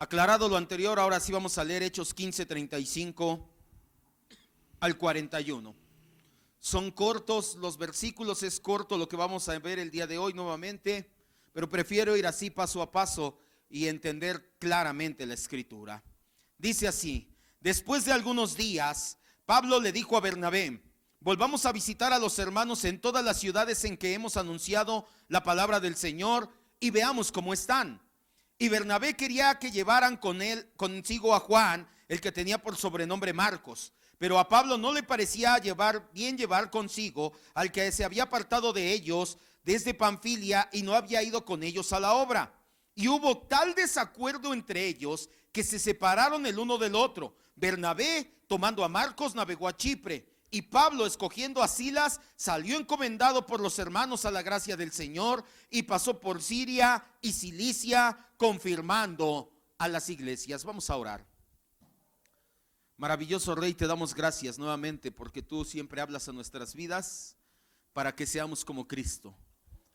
Aclarado lo anterior, ahora sí vamos a leer Hechos 15:35 al 41. Son cortos los versículos, es corto lo que vamos a ver el día de hoy nuevamente, pero prefiero ir así paso a paso y entender claramente la escritura. Dice así: después de algunos días, Pablo le dijo a Bernabé: volvamos a visitar a los hermanos en todas las ciudades en que hemos anunciado la palabra del Señor y veamos cómo están. Y Bernabé quería que llevaran consigo a Juan, el que tenía por sobrenombre Marcos. Pero a Pablo no le parecía bien llevar consigo al que se había apartado de ellos desde Panfilia y no había ido con ellos a la obra. Y hubo tal desacuerdo entre ellos que se separaron el uno del otro. Bernabé, tomando a Marcos, navegó a Chipre. Y Pablo, escogiendo a Silas, salió encomendado por los hermanos a la gracia del Señor y pasó por Siria y Cilicia, confirmando a las iglesias. Vamos a orar. Maravilloso Rey, te damos gracias nuevamente porque tú siempre hablas a nuestras vidas para que seamos como Cristo.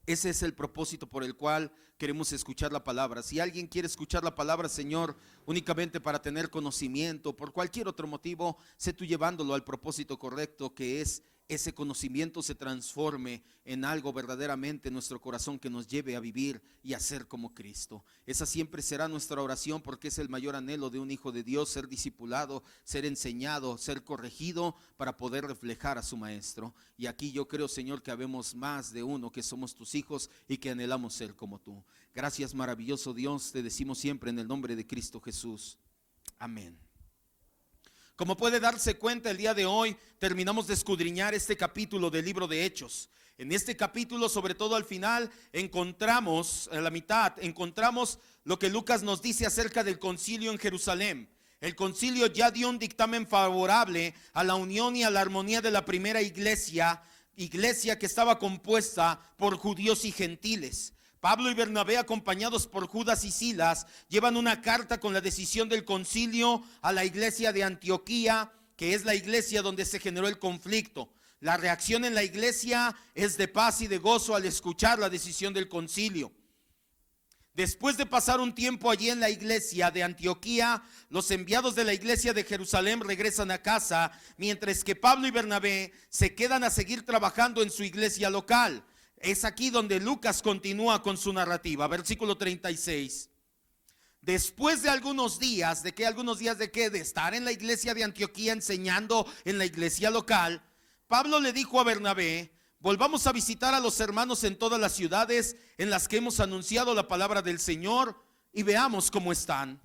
Ese es el propósito por el cual queremos escuchar la palabra. Si alguien quiere escuchar la palabra, Señor, únicamente para tener conocimiento, por cualquier otro motivo, sé tú llevándolo al propósito correcto, que es ese conocimiento se transforme en algo verdaderamente en nuestro corazón que nos lleve a vivir y a ser como Cristo. Esa siempre será nuestra oración, porque es el mayor anhelo de un hijo de Dios: ser discipulado, ser enseñado, ser corregido para poder reflejar a su maestro. Y aquí yo creo, Señor, que habemos más de uno que somos tus hijos y que anhelamos ser como tú. Gracias, maravilloso Dios, te decimos siempre en el nombre de Cristo Jesús. Amén. Como puede darse cuenta, el día de hoy terminamos de escudriñar este capítulo del libro de Hechos. En este capítulo, sobre todo al final, encontramos, a la mitad, encontramos lo que Lucas nos dice acerca del concilio en Jerusalén. El concilio ya dio un dictamen favorable a la unión y a la armonía de la primera iglesia que estaba compuesta por judíos y gentiles. Pablo y Bernabé, acompañados por Judas y Silas, llevan una carta con la decisión del concilio a la iglesia de Antioquía, que es la iglesia donde se generó el conflicto. La reacción en la iglesia es de paz y de gozo al escuchar la decisión del concilio. Después de pasar un tiempo allí en la iglesia de Antioquía, los enviados de la iglesia de Jerusalén regresan a casa, mientras que Pablo y Bernabé se quedan a seguir trabajando en su iglesia local. Es aquí donde Lucas continúa con su narrativa. Versículo 36. Después de algunos días, ¿de qué? ¿Algunos días de qué? De estar en la iglesia de Antioquía enseñando en la iglesia local, Pablo le dijo a Bernabé: volvamos a visitar a los hermanos en todas las ciudades en las que hemos anunciado la palabra del Señor y veamos cómo están.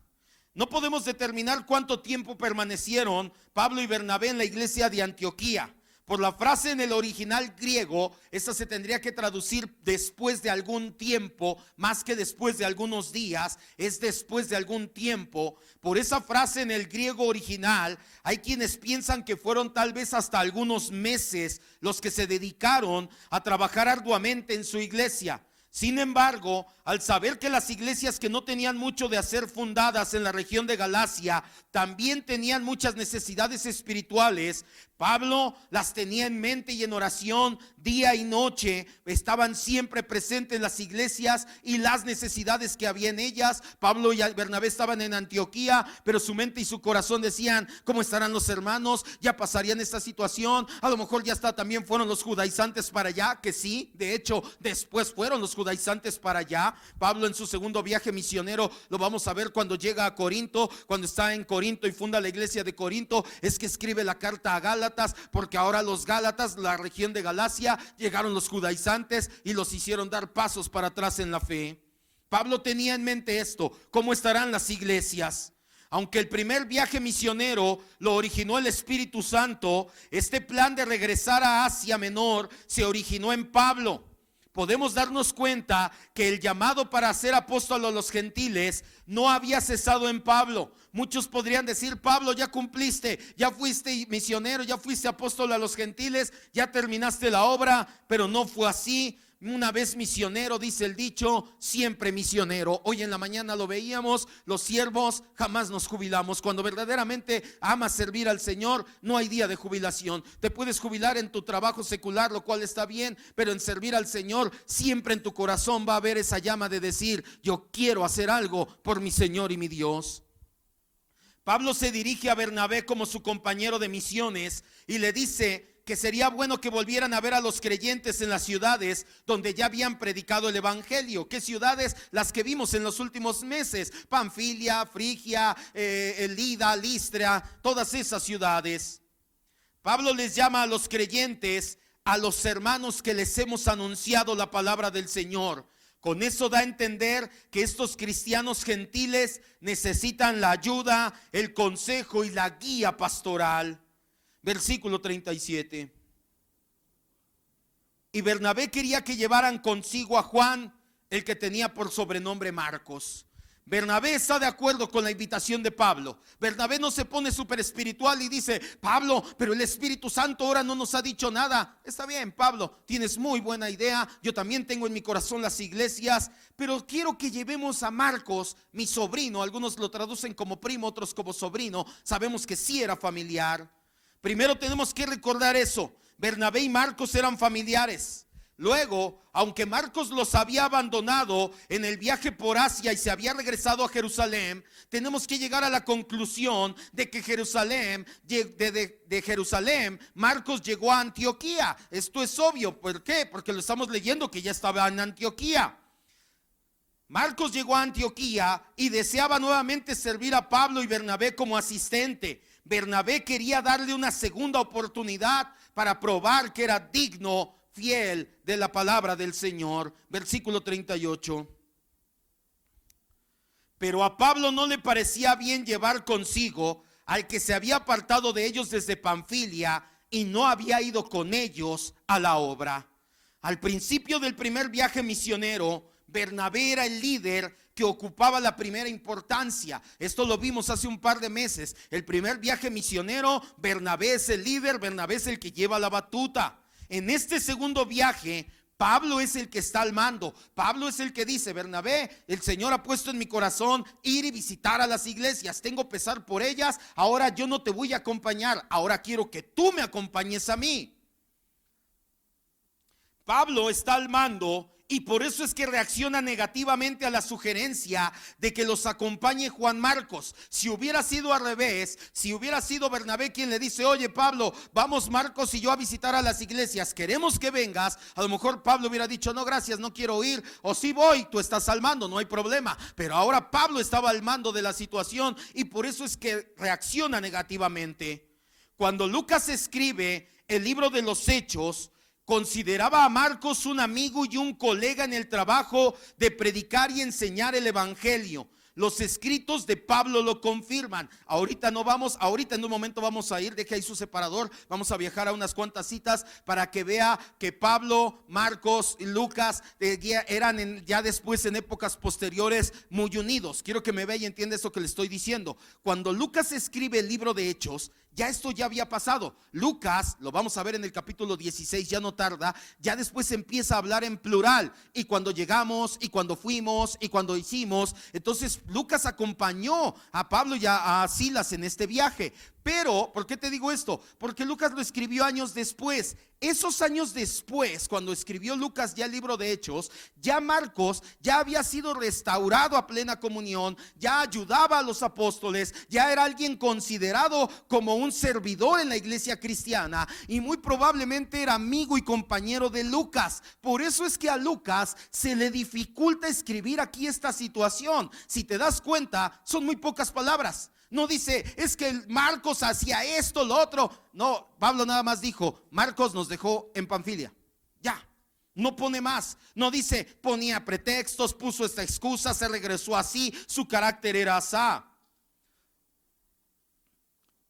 No podemos determinar cuánto tiempo permanecieron Pablo y Bernabé en la iglesia de Antioquía. Por la frase en el original griego, esta se tendría que traducir después de algún tiempo, más que después de algunos días, es después de algún tiempo. Por esa frase en el griego original, hay quienes piensan que fueron tal vez hasta algunos meses los que se dedicaron a trabajar arduamente en su iglesia. Sin embargo, al saber que las iglesias que no tenían mucho de ser fundadas en la región de Galacia también tenían muchas necesidades espirituales, Pablo las tenía en mente y en oración día y noche. Estaban siempre presentes en las iglesias y las necesidades que había en ellas. Pablo y Bernabé estaban en Antioquía, pero su mente y su corazón decían: ¿cómo estarán los hermanos? ¿Ya pasarían esta situación? A lo mejor también fueron los judaizantes para allá, que sí, de hecho después fueron los judaizantes para allá. Pablo en su segundo viaje misionero, lo vamos a ver cuando llega a Corinto, cuando está en Corinto y funda la iglesia de Corinto, es que escribe la carta a Gálatas, porque ahora los Gálatas, la región de Galacia, llegaron los judaizantes y los hicieron dar pasos para atrás en la fe. Pablo tenía en mente esto: ¿cómo estarán las iglesias? Aunque el primer viaje misionero lo originó el Espíritu Santo, este plan de regresar a Asia Menor se originó en Pablo. Podemos darnos cuenta que el llamado para ser apóstol a los gentiles no había cesado en Pablo. Muchos podrían decir: Pablo, ya cumpliste, ya fuiste misionero, ya fuiste apóstol a los gentiles, ya terminaste la obra, pero no fue así. una vez misionero, dice el dicho, siempre misionero. Hoy en la mañana lo veíamos, los siervos jamás nos jubilamos. Cuando verdaderamente amas servir al Señor, no hay día de jubilación. Te puedes jubilar en tu trabajo secular, lo cual está bien, pero en servir al Señor, siempre en tu corazón va a haber esa llama de decir: yo quiero hacer algo por mi Señor y mi Dios. Pablo se dirige a Bernabé como su compañero de misiones y le dice que sería bueno que volvieran a ver a los creyentes en las ciudades donde ya habían predicado el evangelio. ¿Qué ciudades? Las que vimos en los últimos meses: Panfilia, Frigia, Lida, Listra, todas esas ciudades. Pablo les llama a los creyentes, a los hermanos que les hemos anunciado la palabra del Señor. Con eso da a entender que estos cristianos gentiles necesitan la ayuda, el consejo y la guía pastoral. Versículo 37. Y Bernabé quería que llevaran consigo a Juan, el que tenía por sobrenombre Marcos. Bernabé está de acuerdo con la invitación de Pablo. Bernabé no se pone súper espiritual y dice: Pablo, pero el Espíritu Santo ahora no nos ha dicho nada. Está bien, Pablo, tienes muy buena idea. Yo también tengo en mi corazón las iglesias, pero quiero que llevemos a Marcos, mi sobrino. Algunos lo traducen como primo, otros como sobrino. Sabemos que sí era familiar. Primero tenemos que recordar eso: Bernabé y Marcos eran familiares. Luego, aunque Marcos los había abandonado en el viaje por Asia y se había regresado a Jerusalén, tenemos que llegar a la conclusión de que de Jerusalén, Marcos llegó a Antioquía. Esto es obvio. ¿Por qué? Porque lo estamos leyendo que ya estaba en Antioquía. Marcos llegó a Antioquía y deseaba nuevamente servir a Pablo y Bernabé como asistente. Bernabé quería darle una segunda oportunidad para probar que era digno, fiel de la palabra del Señor. Versículo 38. Pero a Pablo no le parecía bien llevar consigo al que se había apartado de ellos desde Panfilia y no había ido con ellos a la obra. Al principio del primer viaje misionero, Bernabé era el líder que ocupaba la primera importancia. Esto lo vimos hace un par de meses. El primer viaje misionero, Bernabé es el líder, Bernabé es el que lleva la batuta. En este segundo viaje, Pablo es el que está al mando. Pablo es el que dice: Bernabé, el Señor ha puesto en mi corazón ir y visitar a las iglesias. Tengo pesar por ellas. Ahora yo no te voy a acompañar. Ahora quiero que tú me acompañes a mí. Pablo está al mando y por eso es que reacciona negativamente a la sugerencia de que los acompañe Juan Marcos. Si hubiera sido al revés, si hubiera sido Bernabé quien le dice: oye Pablo, vamos Marcos y yo a visitar a las iglesias, queremos que vengas, a lo mejor Pablo hubiera dicho: no gracias, no quiero ir, o sí voy, tú estás al mando, no hay problema. Pero ahora Pablo estaba al mando de la situación y por eso es que reacciona negativamente. Cuando Lucas escribe el libro de los Hechos, consideraba a Marcos un amigo y un colega en el trabajo de predicar y enseñar el evangelio. Los escritos de Pablo lo confirman. Ahorita no vamos, ahorita en un momento vamos a ir, deje ahí su separador, vamos a viajar a unas cuantas citas para que vea que Pablo, Marcos y Lucas eran ya después, en épocas posteriores, muy unidos. Quiero que me vea y entienda eso que le estoy diciendo. Cuando Lucas escribe el libro de Hechos, ya esto ya había pasado. Lucas, lo vamos a ver en el capítulo 16, ya no tarda, ya después empieza a hablar en plural. Y cuando llegamos, y cuando fuimos, y cuando hicimos, entonces Lucas acompañó a Pablo y a Silas en este viaje. Pero, ¿por qué te digo esto? Porque Lucas lo escribió años después. Esos años después, cuando escribió Lucas ya el libro de Hechos, ya Marcos ya había sido restaurado a plena comunión, ya ayudaba a los apóstoles, ya era alguien considerado como un servidor en la iglesia cristiana y muy probablemente era amigo y compañero de Lucas. Por eso es que a Lucas se le dificulta escribir aquí esta situación. Si te das cuenta, son muy pocas palabras. No dice: es que Marcos hacía esto, lo otro. No, Pablo nada más dijo: Marcos nos dejó en Panfilia. Ya, no pone más. No dice, ponía pretextos, puso esta excusa, se regresó así, su carácter era así.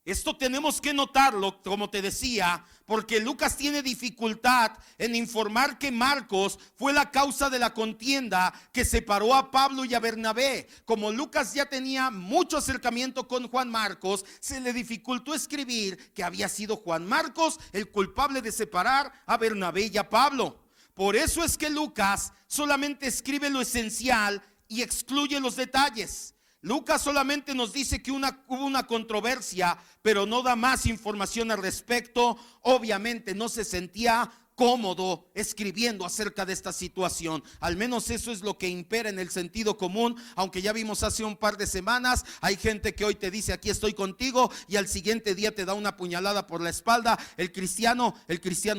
Esto tenemos que notarlo, como te decía, porque Lucas tiene dificultad en informar que Marcos fue la causa de la contienda que separó a Pablo y a Bernabé. Como Lucas ya tenía mucho acercamiento con Juan Marcos, se le dificultó escribir que había sido Juan Marcos el culpable de separar a Bernabé y a Pablo. Por eso es que Lucas solamente escribe lo esencial y excluye los detalles. Lucas solamente nos dice que hubo una controversia, pero no da más información al respecto. Obviamente no se sentía cómodo escribiendo acerca de esta situación. Al menos eso es lo que impera en el sentido común. Aunque ya vimos hace un par de semanas, hay gente que hoy te dice aquí estoy contigo y al siguiente día te da una puñalada por la espalda. El cristiano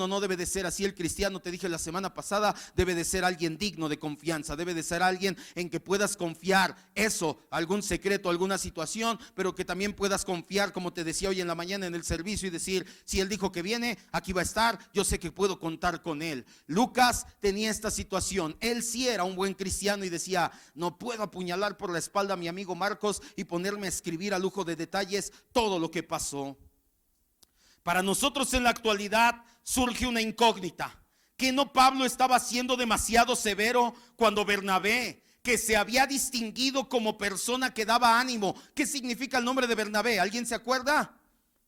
no debe de ser así. El cristiano, te dije la semana pasada, debe de ser alguien digno de confianza, debe de ser alguien en que puedas confiar. Eso, algún secreto, alguna situación, pero que también puedas confiar, como te decía hoy en la mañana en el servicio, y decir, si él dijo que viene, aquí va a estar, yo sé que puedo contar con él. Lucas tenía esta situación. Él sí era un buen cristiano y decía, no puedo apuñalar por la espalda a mi amigo Marcos y ponerme a escribir a lujo de detalles todo lo que pasó. Para nosotros en la actualidad surge una incógnita. ¿Que no Pablo estaba siendo demasiado severo cuando Bernabé, que se había distinguido como persona que daba ánimo? ¿Qué significa el nombre de Bernabé? ¿Alguien se acuerda?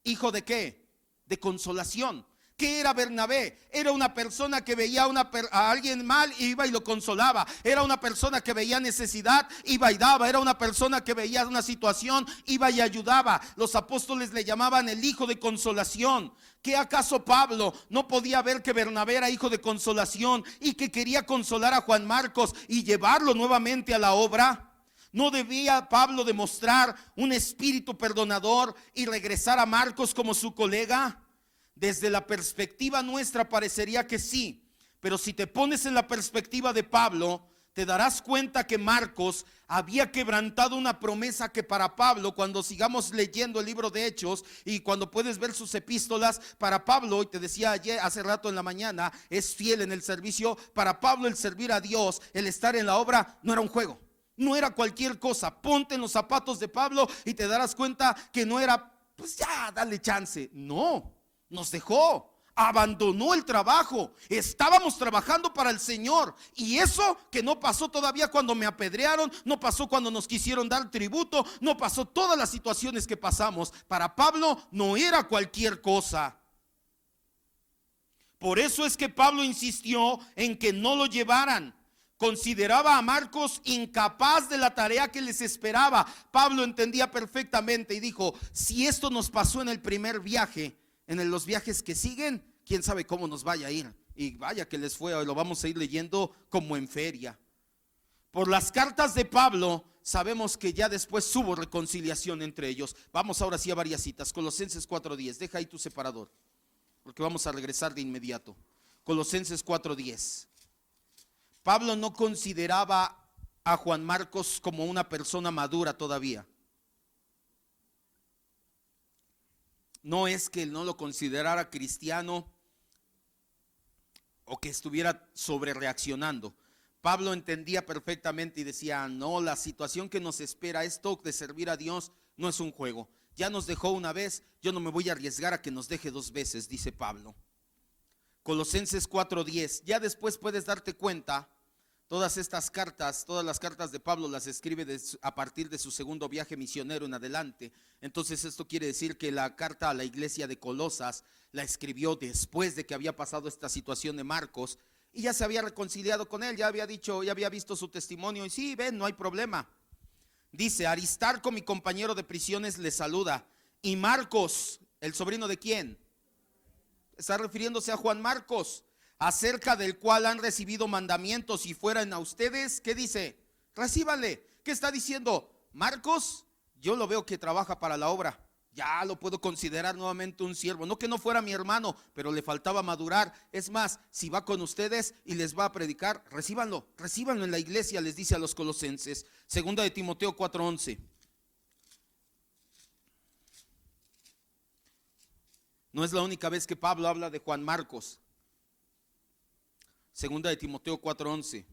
¿Hijo de qué? De consolación. ¿Qué era Bernabé? Era una persona que veía a alguien mal y iba y lo consolaba. Era una persona que veía necesidad, iba y daba. Era una persona que veía una situación, iba y ayudaba. Los apóstoles le llamaban el hijo de consolación. ¿Qué acaso Pablo no podía ver que Bernabé era hijo de consolación y que quería consolar a Juan Marcos y llevarlo nuevamente a la obra? ¿No debía Pablo demostrar un espíritu perdonador y regresar a Marcos como su colega? Desde la perspectiva nuestra parecería que sí, pero si te pones en la perspectiva de Pablo, te darás cuenta que Marcos había quebrantado una promesa que para Pablo, cuando sigamos leyendo el libro de Hechos y cuando puedes ver sus epístolas, para Pablo, y te decía ayer, hace rato en la mañana, es fiel en el servicio. Para Pablo el servir a Dios, el estar en la obra, no era un juego, no era cualquier cosa. Ponte en los zapatos de Pablo y te darás cuenta que no era, pues ya, dale chance. No. Nos dejó, abandonó el trabajo. Estábamos trabajando para el Señor. Y eso que no pasó todavía cuando me apedrearon, no pasó cuando nos quisieron dar tributo, no pasó todas las situaciones que pasamos. Para Pablo no era cualquier cosa. Por eso es que Pablo insistió en que no lo llevaran. Consideraba a Marcos incapaz de la tarea que les esperaba. Pablo entendía perfectamente y dijo, si esto nos pasó en el primer viaje, en los viajes que siguen, quién sabe cómo nos vaya a ir. Y vaya que les fue, lo vamos a ir leyendo como en feria. Por las cartas de Pablo sabemos que ya después hubo reconciliación entre ellos. Vamos ahora sí a varias citas. Colosenses 4:10, deja ahí tu separador, porque vamos a regresar de inmediato. Colosenses 4:10. Pablo no consideraba a Juan Marcos como una persona madura todavía. No es que él no lo considerara cristiano o que estuviera sobre reaccionando. Pablo entendía perfectamente y decía, no, la situación que nos espera, esto de servir a Dios no es un juego. Ya nos dejó una vez, yo no me voy a arriesgar a que nos deje dos veces, dice Pablo. Colosenses 4:10, ya después puedes darte cuenta. Todas estas cartas, todas las cartas de Pablo las escribe a partir de su segundo viaje misionero en adelante. Entonces esto quiere decir que la carta a la iglesia de Colosas la escribió después de que había pasado esta situación de Marcos y ya se había reconciliado con él, ya había dicho, ya había visto su testimonio y sí, ven, no hay problema. Dice, Aristarco, mi compañero de prisiones, le saluda. Y Marcos, ¿el sobrino de quién? Está refiriéndose a Juan Marcos, acerca del cual han recibido mandamientos y fueran a ustedes. ¿Qué dice? Recíbanle. ¿Qué está diciendo? Marcos, yo lo veo que trabaja para la obra. Ya lo puedo considerar nuevamente un siervo. No que no fuera mi hermano, pero le faltaba madurar. Es más, si va con ustedes y les va a predicar, recíbanlo en la iglesia, les dice a los colosenses. Segunda de Timoteo 4:11. No es la única vez que Pablo habla de Juan Marcos. Segunda de Timoteo 4:11.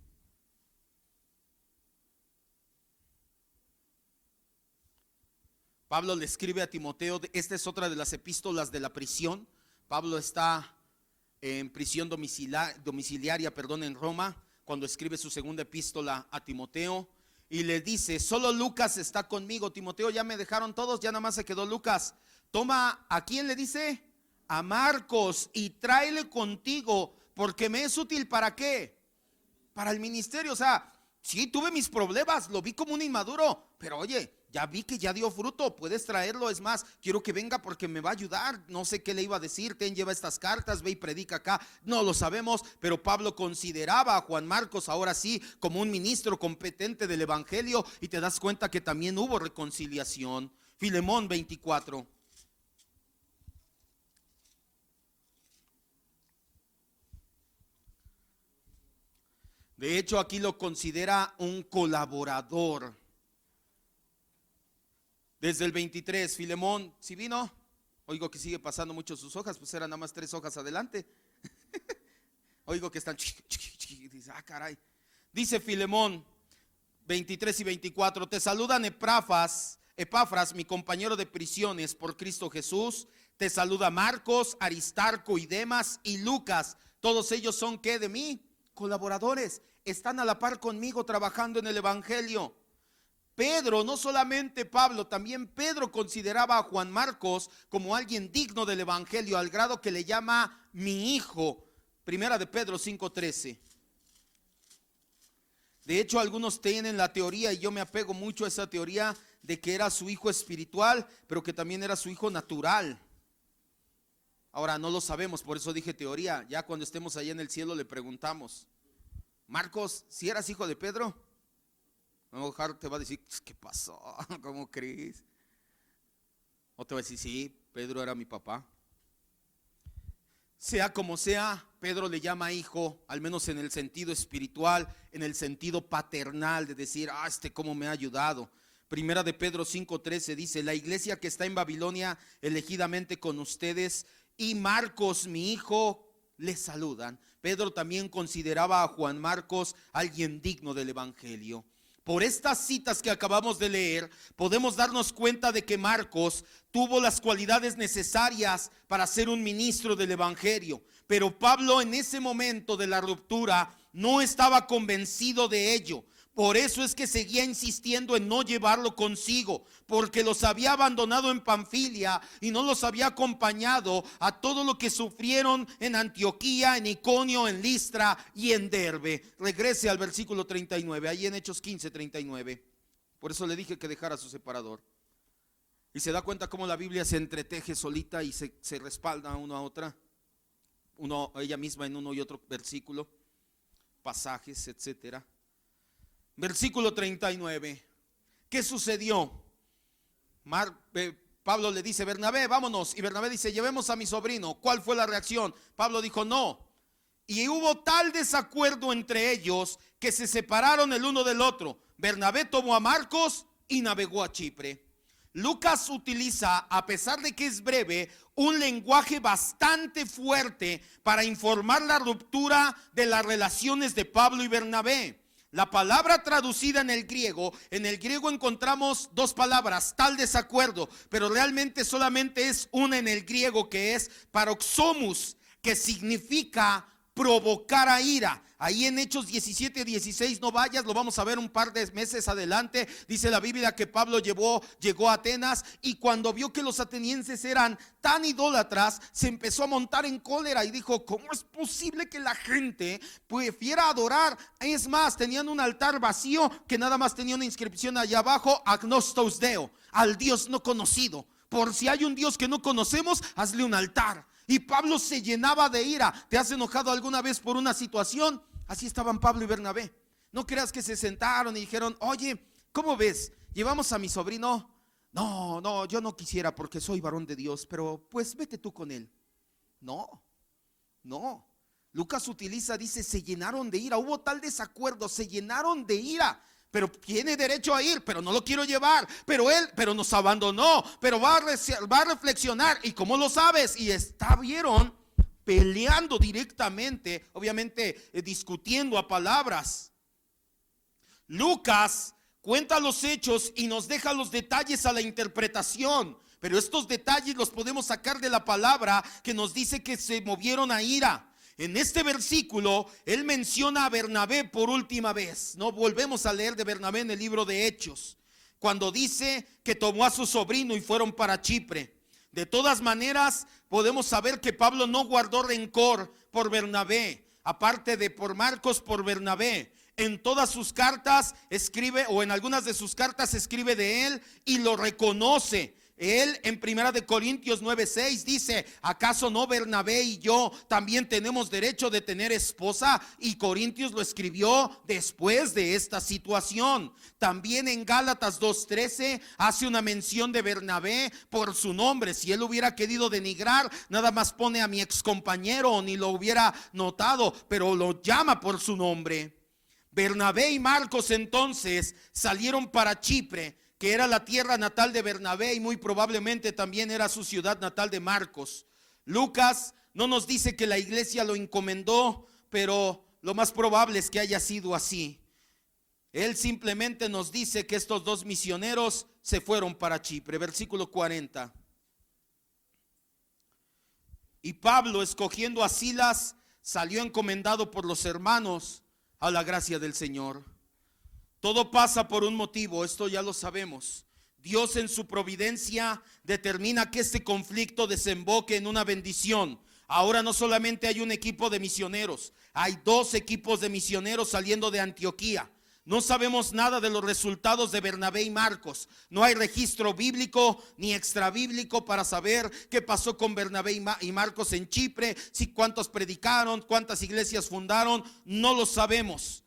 Pablo le escribe a Timoteo, esta es otra de las epístolas de la prisión. Pablo está en prisión domiciliaria, en Roma, cuando escribe su segunda epístola a Timoteo. Y le dice, solo Lucas está conmigo, Timoteo, ya me dejaron todos, ya nada más se quedó Lucas. Toma, ¿a quién le dice? A Marcos, y tráele contigo porque me es útil. ¿Para qué? Para el ministerio. O sea, sí, tuve mis problemas, lo vi como un inmaduro, pero oye, ya vi que ya dio fruto, puedes traerlo. Es más, quiero que venga porque me va a ayudar. No sé qué le iba a decir. Ten, lleva estas cartas, ve y predica acá. No lo sabemos, pero Pablo consideraba a Juan Marcos ahora sí como un ministro competente del evangelio, y te das cuenta que también hubo reconciliación. Filemón 24. De hecho, aquí lo considera un colaborador. Desde el 23, Filemón, ¿sí vino? Oigo que sigue pasando mucho sus hojas, pues eran nada más 3 hojas adelante. Oigo que están, dice, caray. Dice Filemón 23 y 24, te saludan Epafras, mi compañero de prisiones por Cristo Jesús. Te saluda Marcos, Aristarco y Demas y Lucas. Todos ellos son, ¿qué de mí? Colaboradores, están a la par conmigo trabajando en el evangelio. Pedro, no solamente Pablo, también Pedro consideraba a Juan Marcos como alguien digno del evangelio, al grado que le llama mi hijo. Primera de Pedro 5:13. De hecho, algunos tienen la teoría, y yo me apego mucho a esa teoría, de que era su hijo espiritual, pero que también era su hijo natural. Ahora no lo sabemos, por eso dije teoría. Ya cuando estemos allá en el cielo le preguntamos, Marcos, ¿si eras hijo de Pedro? A lo mejor te va a decir, ¿qué pasó? ¿Cómo crees? O te va a decir, sí, Pedro era mi papá. Sea como sea, Pedro le llama hijo, al menos en el sentido espiritual, en el sentido paternal, de decir, cómo me ha ayudado. Primera de Pedro 5:13 dice, la iglesia que está en Babilonia, elegidamente con ustedes, y Marcos, mi hijo, les saludan. Pedro también consideraba a Juan Marcos alguien digno del evangelio. Por estas citas que acabamos de leer, podemos darnos cuenta de que Marcos tuvo las cualidades necesarias para ser un ministro del evangelio. Pero Pablo, en ese momento de la ruptura, no estaba convencido de ello. Por eso es que seguía insistiendo en no llevarlo consigo, porque los había abandonado en Panfilia y no los había acompañado a todo lo que sufrieron en Antioquía, en Iconio, en Listra y en Derbe. Regrese al versículo 39, ahí en Hechos 15:39. Por eso le dije que dejara su separador. Y se da cuenta cómo la Biblia se entreteje solita y se respalda una a otra, ella misma en uno y otro versículo, pasajes, etcétera. Versículo 39. ¿Qué sucedió? Pablo le dice, Bernabé, vámonos. Y Bernabé dice, llevemos a mi sobrino. ¿Cuál fue la reacción? Pablo dijo, no. Y hubo tal desacuerdo entre ellos que se separaron el uno del otro. Bernabé tomó a Marcos y navegó a Chipre. Lucas utiliza, a pesar de que es breve, un lenguaje bastante fuerte para informar la ruptura de las relaciones de Pablo y Bernabé. La palabra traducida en el griego encontramos 2 palabras, tal desacuerdo, pero realmente solamente es una en el griego, que es paroxomus, que significa provocar a ira. Ahí en Hechos 17:16, no vayas, lo vamos a ver un par de meses adelante. Dice la Biblia que Pablo llegó a Atenas, y cuando vio que los atenienses eran tan idólatras, se empezó a montar en cólera y dijo, ¿cómo es posible que la gente prefiera adorar? Es más, tenían un altar vacío que nada más tenía una inscripción allá abajo, agnostos deo, al Dios no conocido. Por si hay un Dios que no conocemos, hazle un altar. Y Pablo se llenaba de ira. ¿Te has enojado alguna vez por una situación? Así estaban Pablo y Bernabé. No creas que se sentaron y dijeron, oye, ¿cómo ves? ¿Llevamos a mi sobrino? No, yo no quisiera porque soy varón de Dios, pero pues vete tú con él. No. Lucas utiliza, dice, se llenaron de ira. Hubo tal desacuerdo, se llenaron de ira. Pero tiene derecho a ir, pero no lo quiero llevar. Pero nos abandonó, pero va a reflexionar. ¿Y cómo lo sabes? Y vieron peleando directamente, obviamente discutiendo a palabras. Lucas cuenta los hechos y nos deja los detalles a la interpretación. Pero estos detalles los podemos sacar de la palabra, que nos dice que se movieron a ira. En este versículo, él menciona a Bernabé por última vez. No volvemos a leer de Bernabé en el libro de Hechos, cuando dice que tomó a su sobrino y fueron para Chipre. De todas maneras, podemos saber que Pablo no guardó rencor por Bernabé. aparte de por Marcos, por Bernabé. En todas sus cartas escribe, o en algunas de sus cartas escribe de él y lo reconoce. Él en 1 Corintios 9:6 dice: ¿acaso no Bernabé y yo también tenemos derecho de tener esposa? Y Corintios lo escribió después de esta situación. También en Gálatas 2:13 hace una mención de Bernabé por su nombre. Si él hubiera querido denigrar, nada más pone a mi excompañero, o ni lo hubiera notado, pero lo llama por su nombre. Bernabé y Marcos entonces salieron para Chipre, que era la tierra natal de Bernabé y muy probablemente también era su ciudad natal de Marcos. Lucas no nos dice que la iglesia lo encomendó, pero lo más probable es que haya sido así. Él simplemente nos dice que estos dos misioneros se fueron para Chipre. Versículo 40. Y Pablo, escogiendo a Silas, salió encomendado por los hermanos a la gracia del Señor. Todo pasa por un motivo, esto ya lo sabemos. Dios en su providencia determina que este conflicto desemboque en una bendición. Ahora no solamente hay un equipo de misioneros, hay dos equipos de misioneros saliendo de Antioquía. No sabemos nada de los resultados de Bernabé y Marcos. No hay registro bíblico ni extrabíblico para saber qué pasó con Bernabé y Marcos en Chipre, si cuántos predicaron, cuántas iglesias fundaron, no lo sabemos.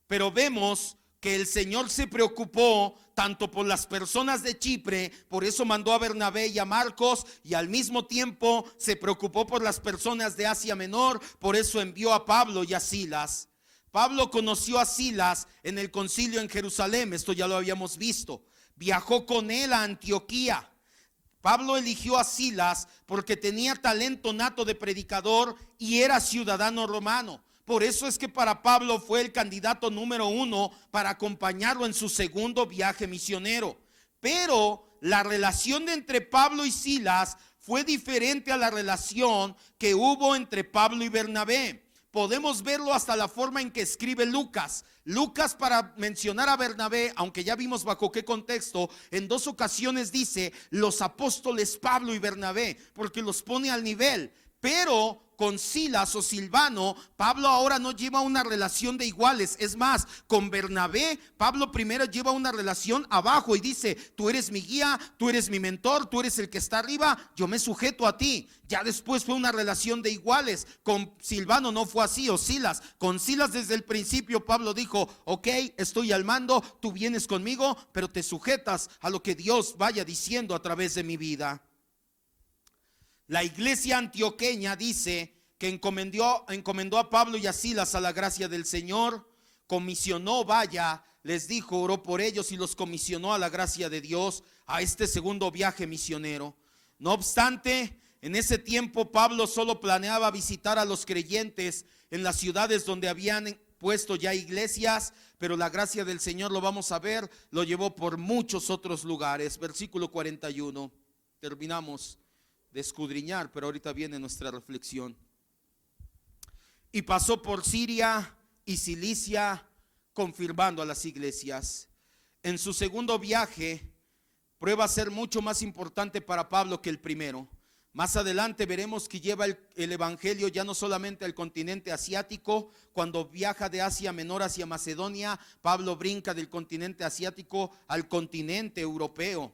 Pero vemos que el Señor se preocupó tanto por las personas de Chipre, por eso mandó a Bernabé y a Marcos, y al mismo tiempo se preocupó por las personas de Asia Menor, por eso envió a Pablo y a Silas. Pablo conoció a Silas en el concilio en Jerusalén, esto ya lo habíamos visto. Viajó con él a Antioquía. Pablo eligió a Silas porque tenía talento nato de predicador y era ciudadano romano. Por eso es que para Pablo fue el candidato número 1 para acompañarlo en su segundo viaje misionero. Pero la relación entre Pablo y Silas fue diferente a la relación que hubo entre Pablo y Bernabé. Podemos verlo hasta la forma en que escribe Lucas. Lucas, para mencionar a Bernabé, aunque ya vimos bajo qué contexto, en 2 ocasiones dice los apóstoles Pablo y Bernabé, porque los pone al nivel. Pero con Silas o Silvano, Pablo ahora no lleva una relación de iguales. Es más, con Bernabé, Pablo primero lleva una relación abajo y dice: tú eres mi guía, tú eres mi mentor, tú eres el que está arriba, yo me sujeto a ti. Ya después fue una relación de iguales. Con Silvano no fue así, o Silas. Con Silas desde el principio Pablo dijo: ok, estoy al mando, tú vienes conmigo, pero te sujetas a lo que Dios vaya diciendo a través de mi vida. La iglesia antioqueña dice que encomendó a Pablo y a Silas a la gracia del Señor, comisionó, les dijo, oró por ellos y los comisionó a la gracia de Dios a este segundo viaje misionero. No obstante, en ese tiempo Pablo solo planeaba visitar a los creyentes en las ciudades donde habían puesto ya iglesias, pero la gracia del Señor, lo vamos a ver, lo llevó por muchos otros lugares. Versículo 41, terminamos de escudriñar, pero ahorita viene nuestra reflexión. Y pasó por Siria y Cilicia, confirmando a las iglesias. En su segundo viaje prueba a ser mucho más importante para Pablo que el primero. Más adelante veremos que lleva el evangelio ya no solamente al continente asiático. Cuando viaja de Asia Menor hacia Macedonia, Pablo brinca del continente asiático al continente europeo.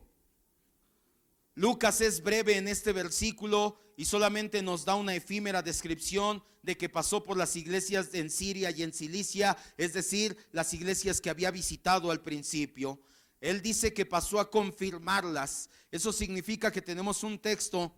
Lucas es breve en este versículo y solamente nos da una efímera descripción de que pasó por las iglesias en Siria y en Cilicia, es decir, las iglesias que había visitado al principio. Él dice que pasó a confirmarlas. Eso significa que tenemos un texto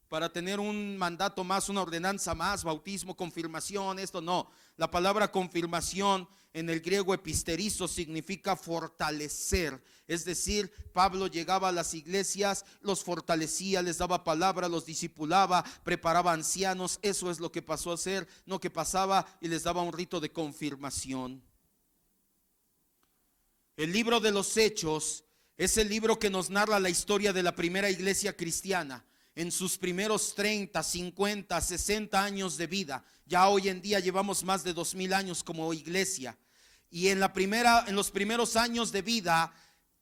para tener un mandato más, una ordenanza más, bautismo, confirmación, esto no. La palabra confirmación en el griego episterizo significa fortalecer. Es decir, Pablo llegaba a las iglesias, los fortalecía, les daba palabra, los discipulaba, preparaba ancianos. Eso es lo que pasó a hacer, no que pasaba y les daba un rito de confirmación. El libro de los Hechos es el libro que nos narra la historia de la primera iglesia cristiana. En sus primeros 30, 50, 60 años de vida. Ya hoy en día llevamos más de 2000 años como iglesia. Y en los primeros años de vida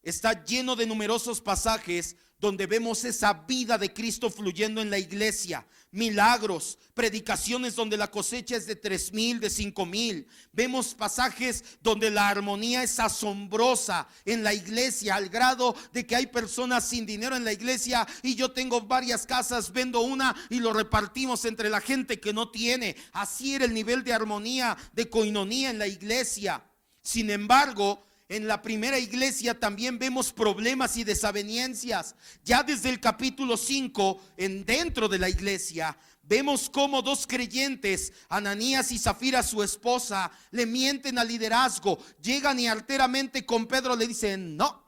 está lleno de numerosos pasajes donde vemos esa vida de Cristo fluyendo en la iglesia. Milagros, predicaciones donde la cosecha es de 3,000, de 5,000. Vemos pasajes donde la armonía es asombrosa en la iglesia, al grado de que hay personas sin dinero en la iglesia y yo tengo varias casas, vendo una y lo repartimos entre la gente que no tiene. Así era el nivel de armonía, de coinonía en la iglesia. Sin embargo, en la primera iglesia también vemos problemas y desavenencias. Ya desde el capítulo 5, dentro de la iglesia, vemos cómo dos creyentes, Ananías y Zafira, su esposa, le mienten al liderazgo. Llegan y alteramente con Pedro le dicen: no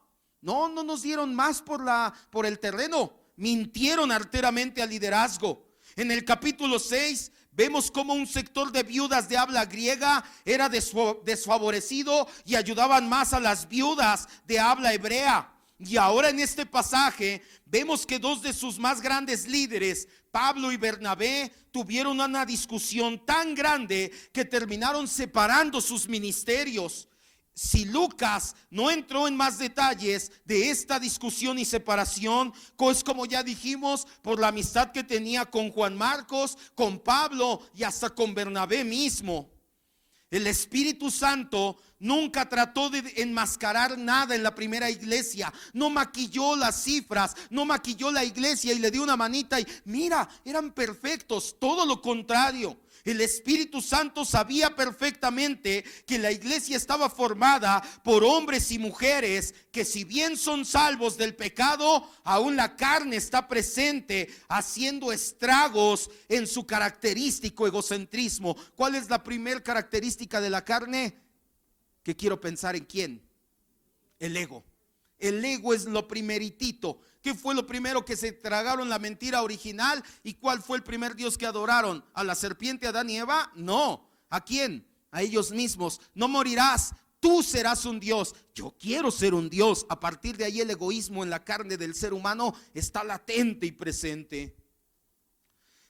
nos dieron más por el terreno. Mintieron alteramente al liderazgo. En el capítulo 6 vemos cómo un sector de viudas de habla griega era desfavorecido y ayudaban más a las viudas de habla hebrea. Y ahora en este pasaje vemos que dos de sus más grandes líderes, Pablo y Bernabé, tuvieron una discusión tan grande que terminaron separando sus ministerios. Si Lucas no entró en más detalles de esta discusión y separación, pues como ya dijimos, por la amistad que tenía con Juan Marcos, con Pablo y hasta con Bernabé mismo. El Espíritu Santo nunca trató de enmascarar nada en la primera iglesia. No maquilló las cifras, no maquilló la iglesia y le dio una manita y mira, eran perfectos. Todo lo contrario. El Espíritu Santo sabía perfectamente que la iglesia estaba formada por hombres y mujeres que, si bien son salvos del pecado, aún la carne está presente haciendo estragos en su característico egocentrismo. ¿Cuál es la primera característica de la carne? Que quiero pensar en quién. El ego. El ego es lo primeritito. ¿Qué fue lo primero que se tragaron? La mentira original. ¿Y cuál fue el primer Dios que adoraron? ¿A la serpiente, Adán y Eva? No. ¿A quién? A ellos mismos. No morirás, tú serás un Dios. Yo quiero ser un Dios. A partir de ahí el egoísmo en la carne del ser humano está latente y presente.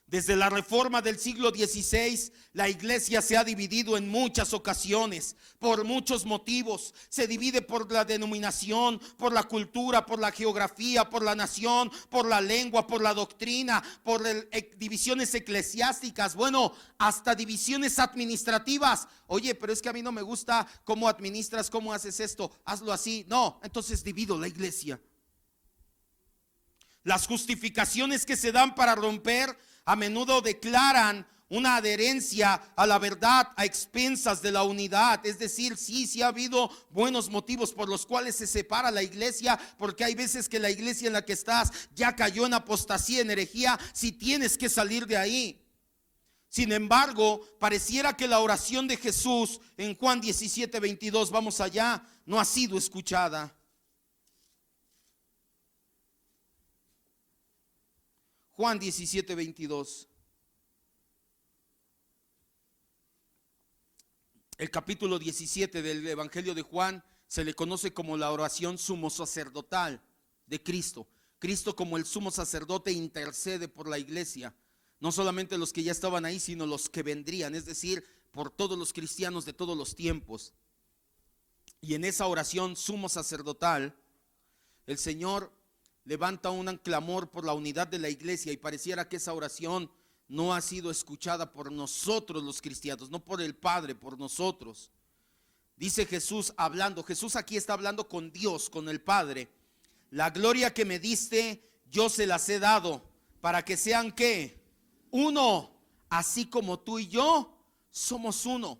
Desde la reforma del siglo XVI, la iglesia se ha dividido en muchas ocasiones, por muchos motivos. Se divide por la denominación, por la cultura, por la geografía, por la nación, por la lengua, por la doctrina, por divisiones eclesiásticas, bueno, hasta divisiones administrativas. Oye, pero es que a mí no me gusta cómo administras, cómo haces esto, hazlo así. No, entonces divido la iglesia. Las justificaciones que se dan para romper a menudo declaran una adherencia a la verdad a expensas de la unidad. Es decir, sí ha habido buenos motivos por los cuales se separa la iglesia, porque hay veces que la iglesia en la que estás ya cayó en apostasía, en herejía, si tienes que salir de ahí. Sin embargo, pareciera que la oración de Jesús en Juan 17:22, vamos allá, no ha sido escuchada. Juan 17:22. El capítulo 17 del Evangelio de Juan se le conoce como la oración sumo sacerdotal de Cristo. Cristo, como el sumo sacerdote, intercede por la iglesia. No solamente los que ya estaban ahí, sino los que vendrían, es decir, por todos los cristianos de todos los tiempos. Y en esa oración sumo sacerdotal, el Señor levanta un clamor por la unidad de la iglesia, y pareciera que esa oración no ha sido escuchada por nosotros los cristianos, no por el Padre, por nosotros. Dice Jesús hablando, Jesús aquí está hablando con Dios, con el Padre. La gloria que me diste, yo se las he dado, para que sean ¿qué? Uno, así como tú y yo somos uno.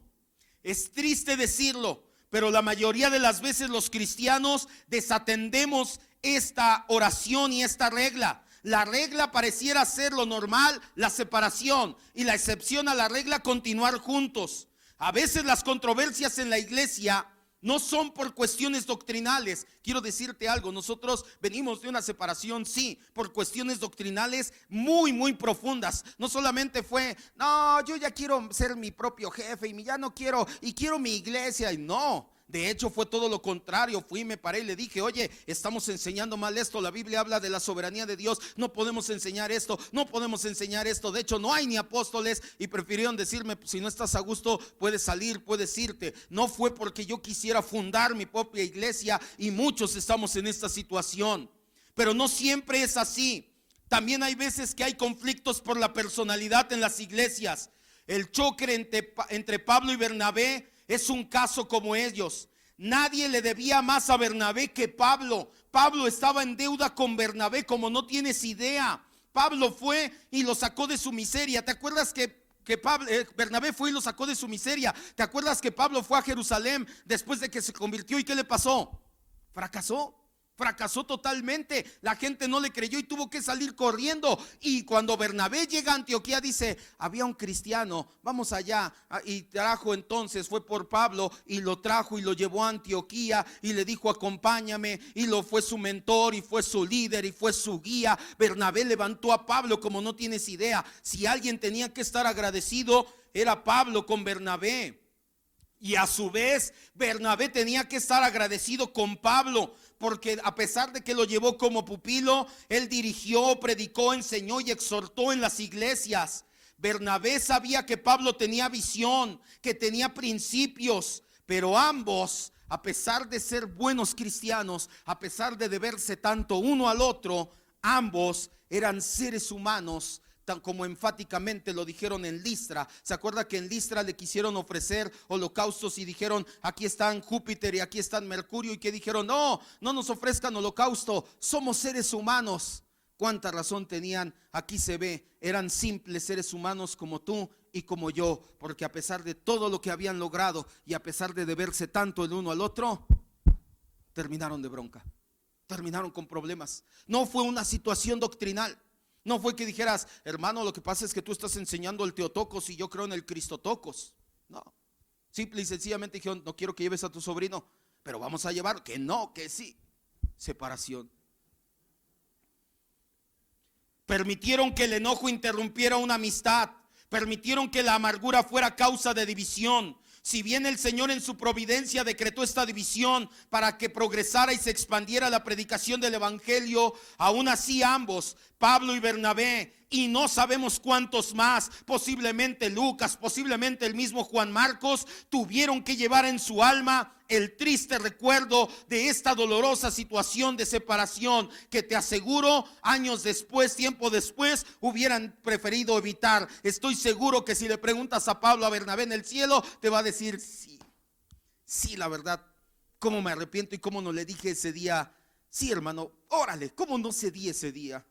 Es triste decirlo, pero la mayoría de las veces los cristianos desatendemos esta oración y esta regla. La regla pareciera ser lo normal, la separación, y la excepción a la regla, continuar juntos. A veces las controversias en la iglesia no son por cuestiones doctrinales. Quiero decirte algo, nosotros venimos de una separación, sí, por cuestiones doctrinales muy profundas. No solamente fue, no, yo ya quiero ser mi propio jefe y ya no quiero, y quiero mi iglesia, y no. De hecho fue todo lo contrario. Fui, me paré y le dije, oye, estamos enseñando mal esto. La Biblia habla de la soberanía de Dios. No podemos enseñar esto, no podemos enseñar esto. De hecho no hay ni apóstoles, y prefirieron decirme, si no estás a gusto puedes salir, puedes irte. No fue porque yo quisiera fundar mi propia iglesia, y muchos estamos en esta situación. pero no siempre es así. También hay veces que hay conflictos por la personalidad en las iglesias. El choque entre Pablo y Bernabé es un caso como ellos. Nadie le debía más a Bernabé que Pablo. Pablo estaba en deuda con Bernabé como no tienes idea. Pablo fue y lo sacó de su miseria. ¿Te acuerdas que Bernabé fue y lo sacó de su miseria? ¿Te acuerdas que Pablo fue a Jerusalén después de que se convirtió y qué le pasó? Fracasó totalmente. La gente no le creyó y tuvo que salir corriendo. Y cuando Bernabé llega a Antioquía dice, había un cristiano, vamos allá. Y trajo entonces, fue por Pablo y lo trajo y lo llevó a Antioquía y le dijo, acompáñame. Y lo fue su mentor y fue su líder y fue su guía. Bernabé levantó a Pablo como no tienes idea. Si alguien tenía que estar agradecido, era Pablo con Bernabé. Y a su vez Bernabé tenía que estar agradecido con Pablo, porque a pesar de que lo llevó como pupilo, él dirigió, predicó, enseñó y exhortó en las iglesias. Bernabé sabía que Pablo tenía visión, que tenía principios, pero ambos, a pesar de ser buenos cristianos, a pesar de deberse tanto uno al otro, ambos eran seres humanos, tan como enfáticamente lo dijeron en Listra. ¿Se acuerda que en Listra le quisieron ofrecer holocaustos y dijeron, aquí están Júpiter y aquí están Mercurio? Y que dijeron, no nos ofrezcan holocausto, somos seres humanos. ¿Cuánta razón tenían? Aquí se ve, eran simples seres humanos como tú y como yo, porque a pesar de todo lo que habían logrado y a pesar de deberse tanto el uno al otro, terminaron de bronca, terminaron con problemas. No fue una situación doctrinal. No fue que dijeras, hermano, lo que pasa es que tú estás enseñando el Teotocos y yo creo en el Cristotocos. No, simple y sencillamente dijeron, no quiero que lleves a tu sobrino, pero vamos a llevar, que no, que sí. Separación. Permitieron que el enojo interrumpiera una amistad. Permitieron que la amargura fuera causa de división. Si bien el Señor en su providencia decretó esta división para que progresara y se expandiera la predicación del evangelio, aún así ambos, Pablo y Bernabé, y no sabemos cuántos más, posiblemente Lucas, posiblemente el mismo Juan Marcos, tuvieron que llevar en su alma el triste recuerdo de esta dolorosa situación de separación que te aseguro años después, tiempo después, hubieran preferido evitar. Estoy seguro que si le preguntas a Pablo, a Bernabé en el cielo, te va a decir sí, la verdad, cómo me arrepiento y cómo no le dije ese día. Sí, hermano, órale, cómo no cedí ese día.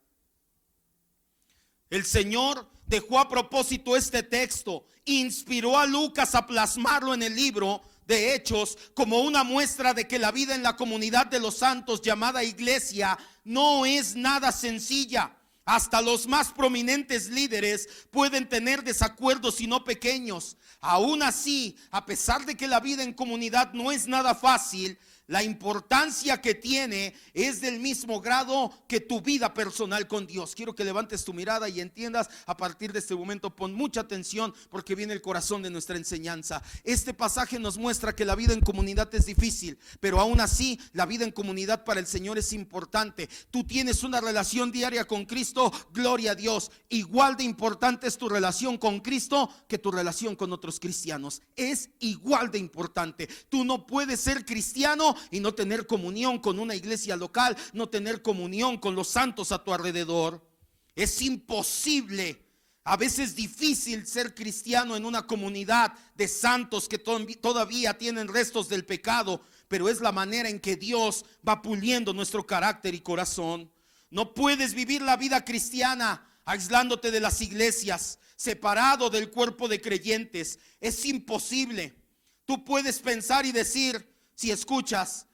El Señor dejó a propósito este texto, inspiró a Lucas a plasmarlo en el libro de Hechos como una muestra de que la vida en la comunidad de los santos llamada iglesia no es nada sencilla. Hasta los más prominentes líderes pueden tener desacuerdos y no pequeños. Aún así, a pesar de que la vida en comunidad no es nada fácil, la importancia que tiene es del mismo grado que tu vida personal con Dios. Quiero que levantes tu mirada y entiendas a partir de este momento. Pon mucha atención porque viene el corazón de nuestra enseñanza. Este pasaje nos muestra que la vida en comunidad es difícil, pero aún así la vida en comunidad para el Señor es importante. Tú tienes una relación diaria con Cristo, gloria a Dios. Igual de importante es tu relación con Cristo que tu relación con otros cristianos. Es igual de importante. Tú no puedes ser cristiano y no tener comunión con una iglesia local, no tener comunión con los santos a tu alrededor. Es imposible, a veces difícil ser cristiano en una comunidad de santos que todavía tienen restos del pecado, pero es la manera en que Dios va puliendo nuestro carácter y corazón. No puedes vivir la vida cristiana aislándote de las iglesias, separado del cuerpo de creyentes. Es imposible. Tú puedes pensar y decir, si escuchas,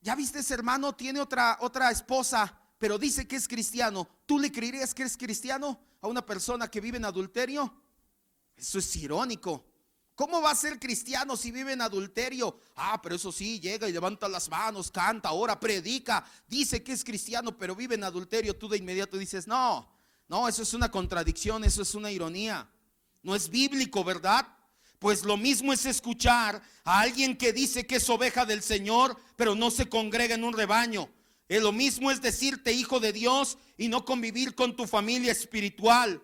ya viste, ese hermano tiene otra esposa, pero dice que es cristiano. ¿Tú le creerías que es cristiano a una persona que vive en adulterio? Eso es irónico. ¿Cómo va a ser cristiano si vive en adulterio? Pero eso sí, llega y levanta las manos, canta, ora, predica, dice que es cristiano, pero vive en adulterio. Tú de inmediato dices, no, eso es una contradicción, eso es una ironía. No es bíblico, ¿verdad? Pues lo mismo es escuchar a alguien que dice que es oveja del Señor, pero no se congrega en un rebaño. Lo mismo es decirte hijo de Dios y no convivir con tu familia espiritual.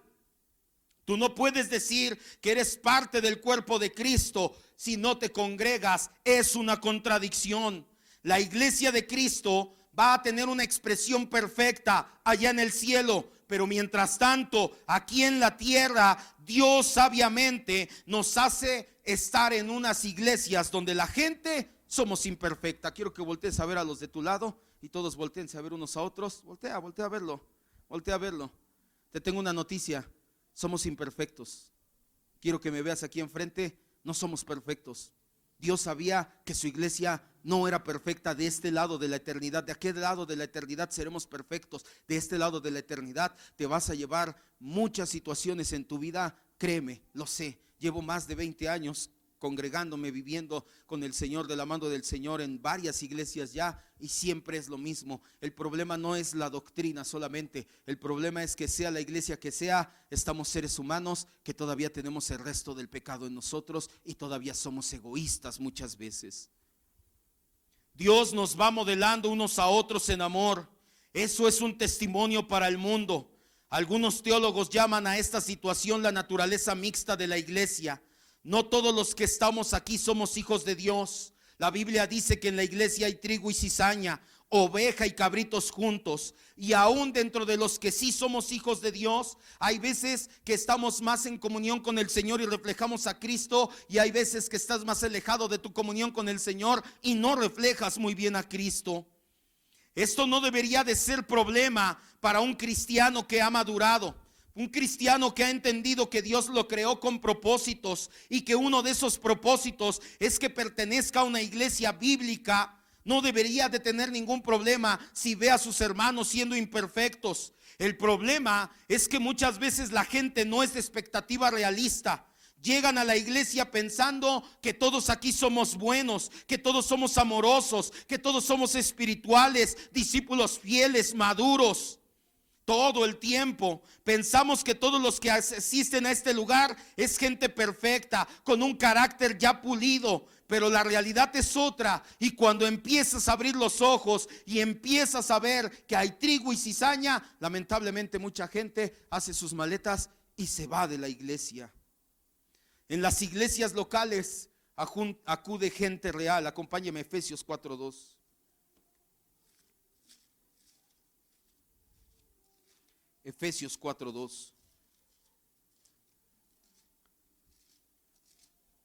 Tú no puedes decir que eres parte del cuerpo de Cristo si no te congregas. Es una contradicción. La iglesia de Cristo va a tener una expresión perfecta allá en el cielo. Pero mientras tanto, aquí en la tierra, Dios sabiamente nos hace estar en unas iglesias donde la gente somos imperfecta. Quiero que voltees a ver a los de tu lado y todos volteen a ver unos a otros. Voltea a verlo, voltea a verlo. Te tengo una noticia, somos imperfectos. Quiero que me veas aquí enfrente, no somos perfectos. Dios sabía que su iglesia no era perfecta de este lado de la eternidad. De aquel lado de la eternidad seremos perfectos. De este lado de la eternidad te vas a llevar muchas situaciones en tu vida. Créeme, lo sé. Llevo más de 20 años congregándome, viviendo con el Señor, de la mano del Señor en varias iglesias ya, y siempre es lo mismo. El problema no es la doctrina solamente, el problema es que sea la iglesia que sea, estamos seres humanos que todavía tenemos el resto del pecado en nosotros y todavía somos egoístas muchas veces. Dios nos va modelando unos a otros en amor. Eso es un testimonio para el mundo. Algunos teólogos llaman a esta situación la naturaleza mixta de la iglesia. No todos los que estamos aquí somos hijos de Dios. La Biblia dice que en la iglesia hay trigo y cizaña, oveja y cabritos juntos. Y aún dentro de los que sí somos hijos de Dios, hay veces que estamos más en comunión con el Señor y reflejamos a Cristo, y hay veces que estás más alejado de tu comunión con el Señor y no reflejas muy bien a Cristo. Esto no debería de ser problema para un cristiano que ha madurado. Un cristiano que ha entendido que Dios lo creó con propósitos y que uno de esos propósitos es que pertenezca a una iglesia bíblica, no debería de tener ningún problema si ve a sus hermanos siendo imperfectos. El problema es que muchas veces la gente no es de expectativa realista. Llegan a la iglesia pensando que todos aquí somos buenos, que todos somos amorosos, que todos somos espirituales, discípulos fieles, maduros. Todo el tiempo pensamos que todos los que asisten a este lugar es gente perfecta, con un carácter ya pulido, pero la realidad es otra. Y cuando empiezas a abrir los ojos y empiezas a ver que hay trigo y cizaña, lamentablemente mucha gente hace sus maletas y se va de la iglesia. En las iglesias locales acude gente real. Acompáñeme a Efesios 4:2. Efesios 4:2.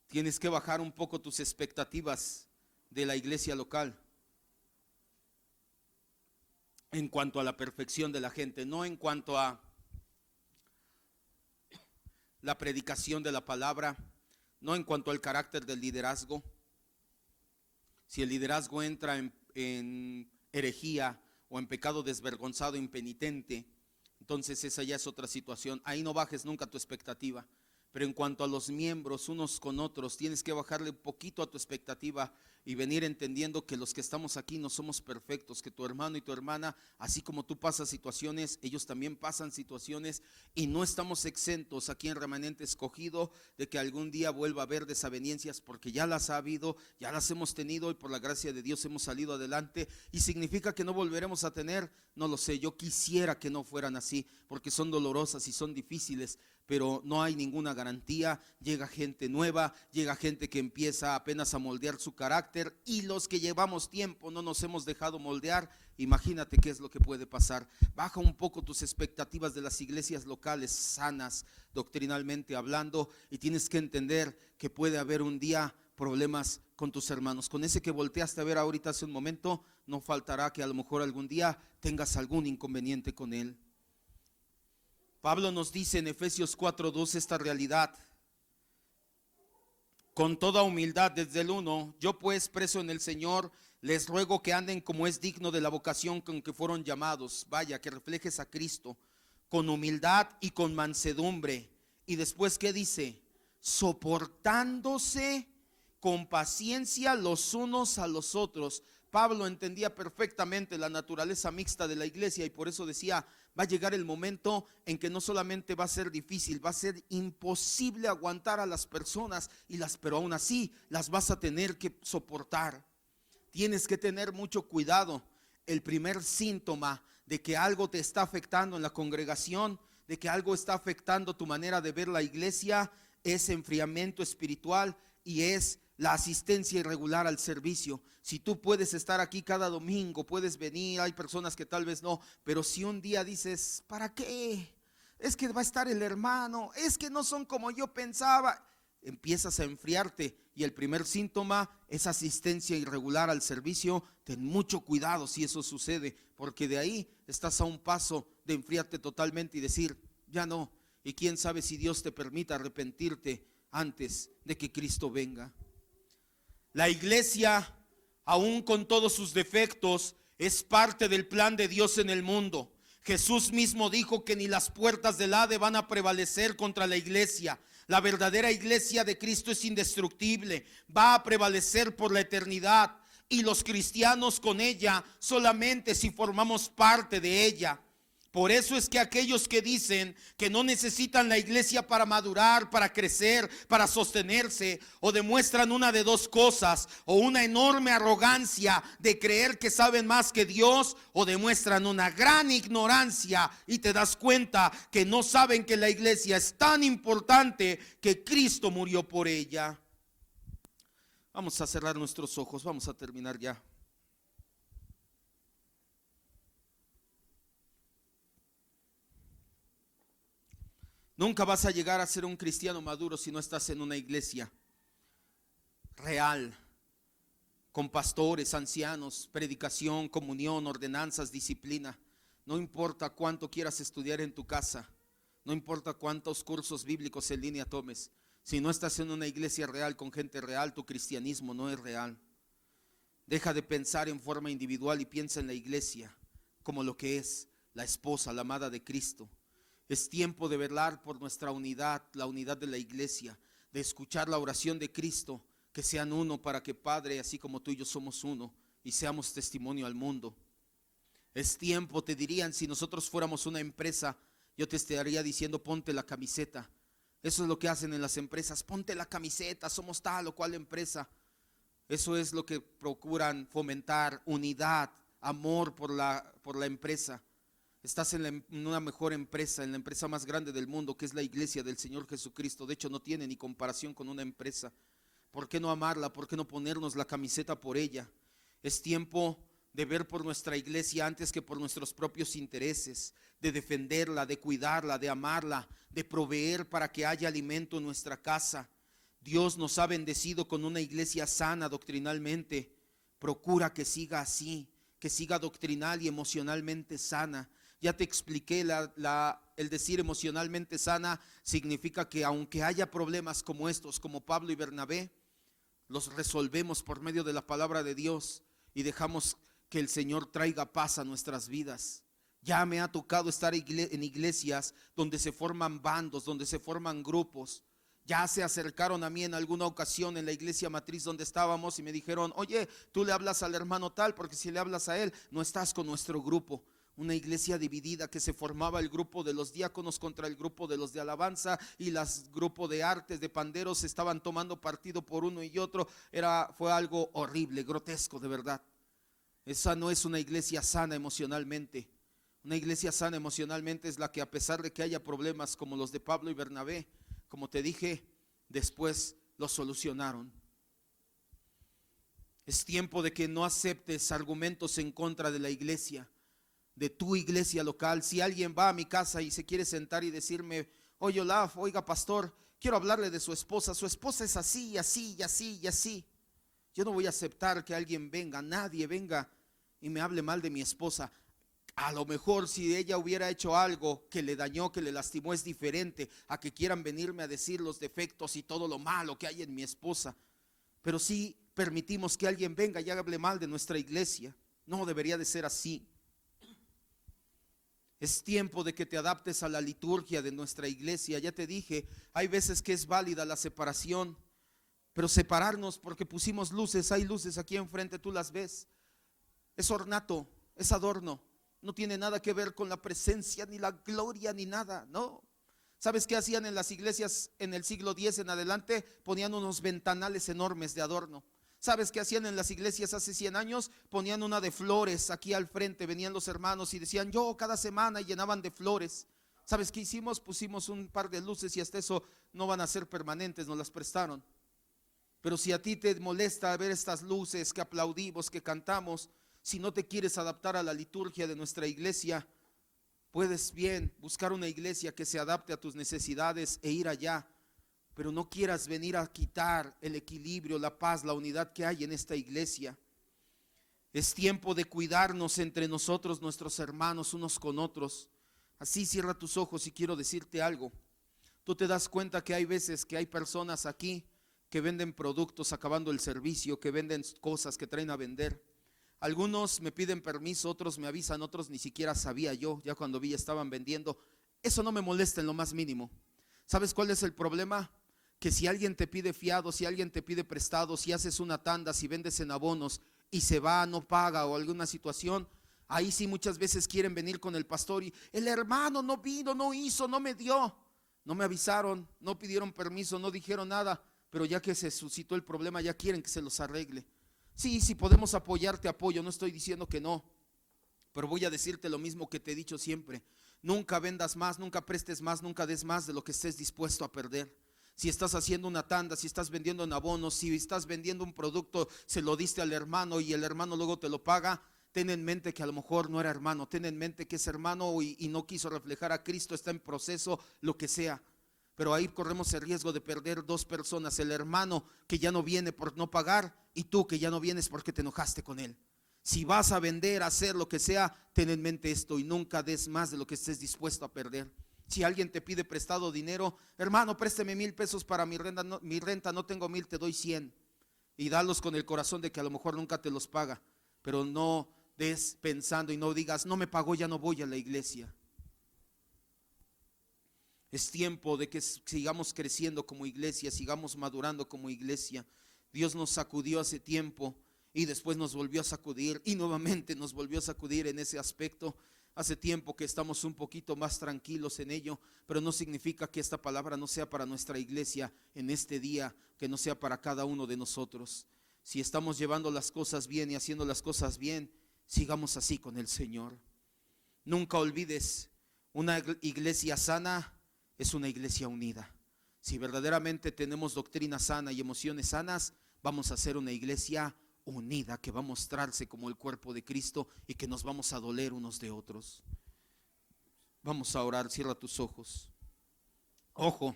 Tienes que bajar un poco tus expectativas de la iglesia local en cuanto a la perfección de la gente, no en cuanto a la predicación de la palabra, no en cuanto al carácter del liderazgo. Si el liderazgo entra en herejía o en pecado desvergonzado, impenitente, entonces esa ya es otra situación. Ahí no bajes nunca tu expectativa. Pero en cuanto a los miembros unos con otros, tienes que bajarle un poquito a tu expectativa y venir entendiendo que los que estamos aquí no somos perfectos, que tu hermano y tu hermana, así como tú pasas situaciones, ellos también pasan situaciones, y no estamos exentos aquí en Remanente Escogido de que algún día vuelva a haber desavenencias, porque ya las ha habido, ya las hemos tenido, y por la gracia de Dios hemos salido adelante. Y significa que no volveremos a tener, no lo sé, yo quisiera que no fueran así, porque son dolorosas y son difíciles, pero no hay ninguna garantía. Llega gente nueva, llega gente que empieza apenas a moldear su carácter, y los que llevamos tiempo no nos hemos dejado moldear. Imagínate qué es lo que puede pasar. Baja un poco tus expectativas de las iglesias locales sanas, doctrinalmente hablando, y tienes que entender que puede haber un día problemas con tus hermanos. Con ese que volteaste a ver ahorita hace un momento, no faltará que a lo mejor algún día tengas algún inconveniente con él. Pablo nos dice en Efesios 4:2 esta realidad: con toda humildad desde el 1, yo pues preso en el Señor, les ruego que anden como es digno de la vocación con que fueron llamados. Vaya, que reflejes a Cristo con humildad y con mansedumbre. Y después, ¿qué dice? Soportándose con paciencia los unos a los otros. Pablo entendía perfectamente la naturaleza mixta de la iglesia, y por eso decía: va a llegar el momento en que no solamente va a ser difícil, va a ser imposible aguantar a las personas, pero aún así las vas a tener que soportar. Tienes que tener mucho cuidado. El primer síntoma de que algo te está afectando en la congregación, de que algo está afectando tu manera de ver la iglesia, es enfriamiento espiritual, y es la asistencia irregular al servicio. Si tú puedes estar aquí cada domingo, puedes venir, hay personas que tal vez no, pero si un día dices, ¿para qué? Es que va a estar el hermano, es que no son como yo pensaba. Empiezas a enfriarte y el primer síntoma es asistencia irregular al servicio. Ten mucho cuidado si eso sucede, porque de ahí estás a un paso de enfriarte totalmente y decir, ya no. Y quién sabe si Dios te permita arrepentirte antes de que Cristo venga. La iglesia, aún con todos sus defectos, es parte del plan de Dios en el mundo. Jesús mismo dijo que ni las puertas del Hades van a prevalecer contra la iglesia. La verdadera iglesia de Cristo es indestructible, va a prevalecer por la eternidad, y los cristianos con ella solamente si formamos parte de ella. Por eso es que aquellos que dicen que no necesitan la iglesia para madurar, para crecer, para sostenerse, o demuestran una de dos cosas, o una enorme arrogancia de creer que saben más que Dios, o demuestran una gran ignorancia y te das cuenta que no saben que la iglesia es tan importante que Cristo murió por ella. Vamos a cerrar nuestros ojos, vamos a terminar ya. Nunca vas a llegar a ser un cristiano maduro si no estás en una iglesia real, con pastores, ancianos, predicación, comunión, ordenanzas, disciplina. No importa cuánto quieras estudiar en tu casa, no importa cuántos cursos bíblicos en línea tomes, si no estás en una iglesia real con gente real, tu cristianismo no es real. Deja de pensar en forma individual y piensa en la iglesia como lo que es, la esposa, la amada de Cristo. Es tiempo de velar por nuestra unidad, la unidad de la iglesia, de escuchar la oración de Cristo, que sean uno para que Padre, así como tú y yo somos uno, y seamos testimonio al mundo. Es tiempo, te dirían, si nosotros fuéramos una empresa, yo te estaría diciendo ponte la camiseta. Eso es lo que hacen en las empresas, ponte la camiseta, somos tal o cual empresa. Eso es lo que procuran fomentar, unidad, amor por la empresa. Estás en una mejor empresa, en la empresa más grande del mundo, que es la iglesia del Señor Jesucristo. De hecho, no tiene ni comparación con una empresa. ¿Por qué no amarla? ¿Por qué no ponernos la camiseta por ella? Es tiempo de ver por nuestra iglesia antes que por nuestros propios intereses, de defenderla, de cuidarla, de amarla, de proveer para que haya alimento en nuestra casa. Dios nos ha bendecido con una iglesia sana doctrinalmente. Procura que siga así, que siga doctrinal y emocionalmente sana. Ya te expliqué, el decir emocionalmente sana significa que aunque haya problemas como estos, como Pablo y Bernabé, los resolvemos por medio de la palabra de Dios y dejamos que el Señor traiga paz a nuestras vidas. Ya me ha tocado estar en iglesias donde se forman bandos, donde se forman grupos. Ya se acercaron a mí en alguna ocasión en la iglesia matriz donde estábamos y me dijeron, oye, tú le hablas al hermano tal, porque si le hablas a él, no estás con nuestro grupo. Una iglesia dividida, que se formaba el grupo de los diáconos contra el grupo de los de alabanza, y los grupos de artes, de panderos, estaban tomando partido por uno y otro. Fue algo horrible, grotesco, de verdad. Esa no es una iglesia sana emocionalmente. Una iglesia sana emocionalmente es la que, a pesar de que haya problemas como los de Pablo y Bernabé, como te dije, después los solucionaron. Es tiempo de que no aceptes argumentos en contra de la iglesia, de tu iglesia local. Si alguien va a mi casa y se quiere sentar y decirme, oye Olaf, oiga pastor, quiero hablarle de su esposa es así y así y así y así. Yo no voy a aceptar que alguien venga, nadie venga y me hable mal de mi esposa. A lo mejor si ella hubiera hecho algo que le dañó, que le lastimó, es diferente a que quieran venirme a decir los defectos y todo lo malo que hay en mi esposa. Pero si permitimos que alguien venga y hable mal de nuestra iglesia, no debería de ser así. Es tiempo de que te adaptes a la liturgia de nuestra iglesia. Ya te dije, hay veces que es válida la separación, pero separarnos porque pusimos luces, hay luces aquí enfrente, tú las ves. Es ornato, es adorno, no tiene nada que ver con la presencia, ni la gloria, ni nada, no. ¿Sabes qué hacían en las iglesias en el siglo X en adelante? Ponían unos ventanales enormes de adorno. ¿Sabes qué hacían en las iglesias hace 100 años? Ponían una de flores aquí al frente, venían los hermanos y decían yo cada semana, y llenaban de flores. ¿Sabes qué hicimos? Pusimos un par de luces y hasta eso no van a ser permanentes, nos las prestaron. Pero si a ti te molesta ver estas luces, que aplaudimos, que cantamos, si no te quieres adaptar a la liturgia de nuestra iglesia, puedes bien buscar una iglesia que se adapte a tus necesidades e ir allá. Pero no quieras venir a quitar el equilibrio, la paz, la unidad que hay en esta iglesia. Es tiempo de cuidarnos entre nosotros, nuestros hermanos, unos con otros. Así cierra tus ojos y quiero decirte algo. Tú te das cuenta que hay veces que hay personas aquí que venden productos acabando el servicio, que venden cosas que traen a vender. Algunos me piden permiso, otros me avisan, otros ni siquiera sabía yo. Ya cuando vi ya estaban vendiendo. Eso no me molesta en lo más mínimo. ¿Sabes cuál es el problema? Que si alguien te pide fiado, si alguien te pide prestado, si haces una tanda, si vendes en abonos y se va, no paga o alguna situación, ahí sí muchas veces quieren venir con el pastor y el hermano no vino, no hizo, no me dio, no me avisaron, no pidieron permiso, no dijeron nada, pero ya que se suscitó el problema ya quieren que se los arregle. Sí, si podemos apoyarte, apoyo, no estoy diciendo que no, pero voy a decirte lo mismo que te he dicho siempre: nunca vendas más, nunca prestes más, nunca des más de lo que estés dispuesto a perder. Si estás haciendo una tanda, si estás vendiendo en abonos, si estás vendiendo un producto, se lo diste al hermano y el hermano luego te lo paga, ten en mente que a lo mejor no era hermano, ten en mente que es hermano y no quiso reflejar a Cristo, está en proceso, lo que sea. Pero ahí corremos el riesgo de perder dos personas: el hermano que ya no viene por no pagar y tú que ya no vienes porque te enojaste con él. Si vas a vender, a hacer lo que sea, ten en mente esto y nunca des más de lo que estés dispuesto a perder. Si alguien te pide prestado dinero: hermano, présteme 1,000 pesos para mi renta, no tengo 1,000, te doy 100. Y dalos con el corazón de que a lo mejor nunca te los paga, pero no des pensando y no digas: no me pagó, ya no voy a la iglesia. Es tiempo de que sigamos creciendo como iglesia, sigamos madurando como iglesia. Dios nos sacudió hace tiempo y después nos volvió a sacudir y nuevamente nos volvió a sacudir en ese aspecto. Hace tiempo que estamos un poquito más tranquilos en ello, pero no significa que esta palabra no sea para nuestra iglesia en este día, que no sea para cada uno de nosotros. Si estamos llevando las cosas bien y haciendo las cosas bien, sigamos así con el Señor. Nunca olvides, una iglesia sana es una iglesia unida. Si verdaderamente tenemos doctrina sana y emociones sanas, vamos a ser una iglesia unida, que va a mostrarse como el cuerpo de Cristo y que nos vamos a doler unos de otros. Vamos a orar, cierra tus ojos. Ojo,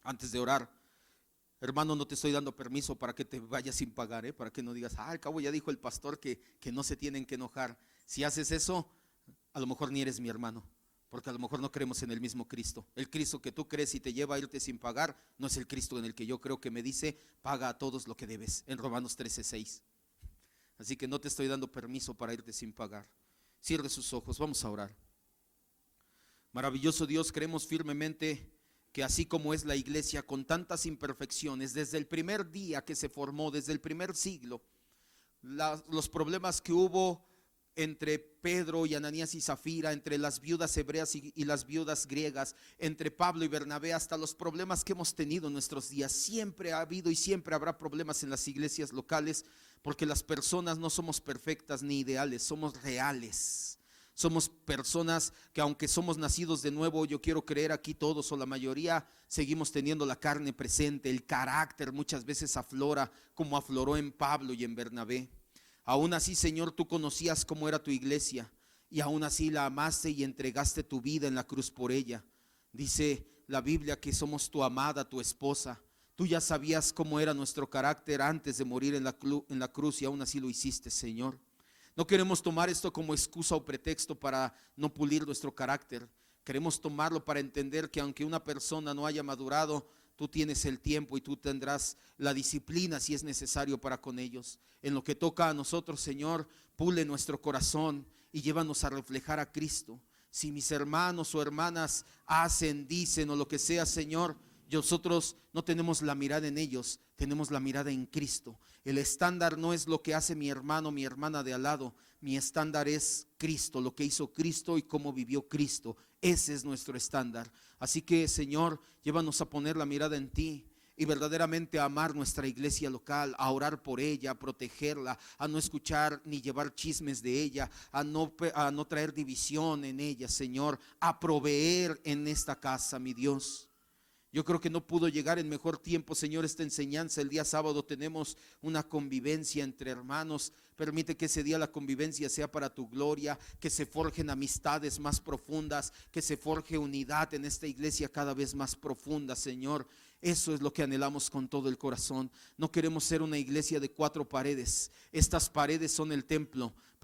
antes de orar, hermano, no te estoy dando permiso para que te vayas sin pagar, para que no digas: al cabo ya dijo el pastor que no se tienen que enojar. Si haces eso, a lo mejor ni eres mi hermano, porque a lo mejor no creemos en el mismo Cristo. El Cristo que tú crees y te lleva a irte sin pagar no es el Cristo en el que yo creo, que me dice: paga a todos lo que debes, en Romanos 13:6. Así que no te estoy dando permiso para irte sin pagar. Cierre sus ojos, vamos a orar. Maravilloso Dios, creemos firmemente que así como es la iglesia, con tantas imperfecciones, desde el primer día que se formó, desde el primer siglo, los problemas que hubo entre Pedro y Ananías y Zafira, entre las viudas hebreas y las viudas griegas, entre Pablo y Bernabé, hasta los problemas que hemos tenido en nuestros días. Siempre ha habido y siempre habrá problemas en las iglesias locales, porque las personas no somos perfectas ni ideales, somos reales. Somos personas que, aunque somos nacidos de nuevo, yo quiero creer aquí todos o la mayoría, seguimos teniendo la carne presente. El carácter muchas veces aflora, como afloró en Pablo y en Bernabé. Aún así, Señor, tú conocías cómo era tu iglesia y aún así la amaste y entregaste tu vida en la cruz por ella. Dice la Biblia que somos tu amada, tu esposa. Tú ya sabías cómo era nuestro carácter antes de morir en la cruz y aún así lo hiciste, Señor. No queremos tomar esto como excusa o pretexto para no pulir nuestro carácter. Queremos tomarlo para entender que aunque una persona no haya madurado, tú tienes el tiempo y tú tendrás la disciplina si es necesario para con ellos. En lo que toca a nosotros, Señor, pule nuestro corazón y llévanos a reflejar a Cristo. Si mis hermanos o hermanas hacen, dicen o lo que sea, Señor, nosotros no tenemos la mirada en ellos, tenemos la mirada en Cristo. El estándar no es lo que hace mi hermano, mi hermana de al lado. Mi estándar es Cristo, lo que hizo Cristo y cómo vivió Cristo. Ese es nuestro estándar. Así que, Señor, llévanos a poner la mirada en ti y verdaderamente a amar nuestra iglesia local, a orar por ella, a protegerla, a no escuchar ni llevar chismes de ella, a no traer división en ella, Señor, a proveer en esta casa, mi Dios. Yo creo que no pudo llegar en mejor tiempo, Señor, esta enseñanza. El día sábado tenemos una convivencia entre hermanos. Permite que ese día la convivencia sea para tu gloria, que se forjen amistades más profundas, que se forje unidad en esta iglesia cada vez más profunda, Señor. Eso es lo que anhelamos con todo el corazón. No queremos ser una iglesia de 4 paredes. Estas paredes son el templo, pero